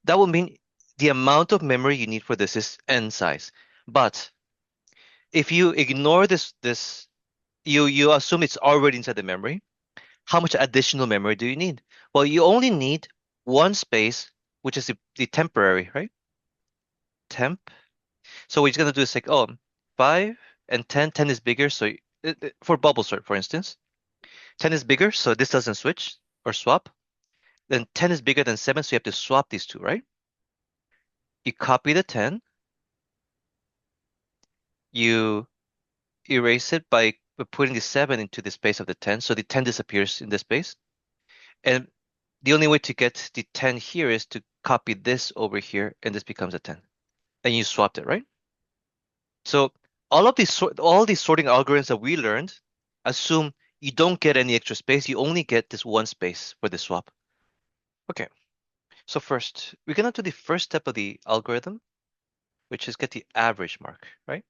that will mean the amount of memory you need for this is n size. But if you ignore this, you assume it's already inside the memory. How much additional memory do you need? Well, you only need one space, which is the temporary, right? Temp. So what you're gonna do is like, oh, 5 and 10. 10 is bigger, so for bubble sort, for instance, 10 is bigger, so this doesn't switch or swap. Then 10 is bigger than 7, so you have to swap these two, right? You copy the 10, you erase it by putting the 7 into the space of the 10, so the 10 disappears in this space. And the only way to get the 10 here is to copy this over here, and this becomes a 10. And you swapped it, right? So all these sorting algorithms that we learned assume you don't get any extra space, you only get this one space for the swap. Okay, so first, we're gonna do the first step of the algorithm, which is get the average mark, right?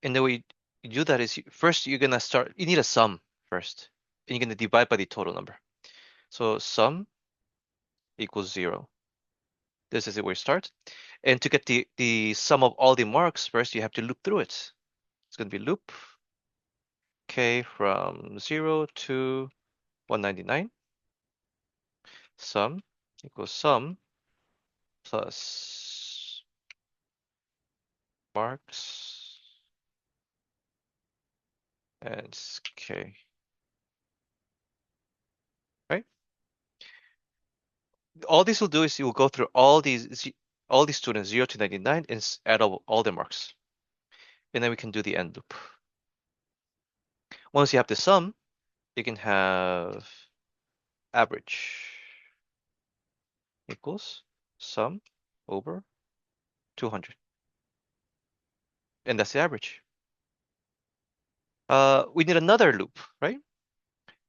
And the way you do that is first you're gonna start, you need a sum first, and you're gonna divide by the total number. So sum equals 0. This is where we start. And to get the sum of all the marks, first you have to loop through it. It's gonna be loop k from 0 to 199. Sum equals sum plus marks and k, right? All this will do is you will go through all these students 0 to 99 and add all their marks. And then we can do the end loop. Once you have the sum, you can have average equals sum over 200. And that's the average. We need another loop, right?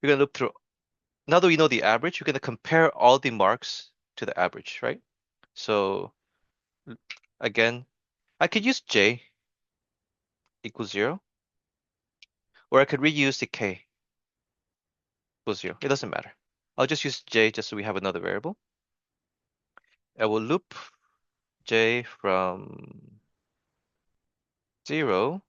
We're gonna loop through. Now that we know the average, we're gonna compare all the marks to the average, right? So again, I could use j equals 0, or I could reuse the k equals 0. It doesn't matter. I'll just use j just so we have another variable. I will loop j from 0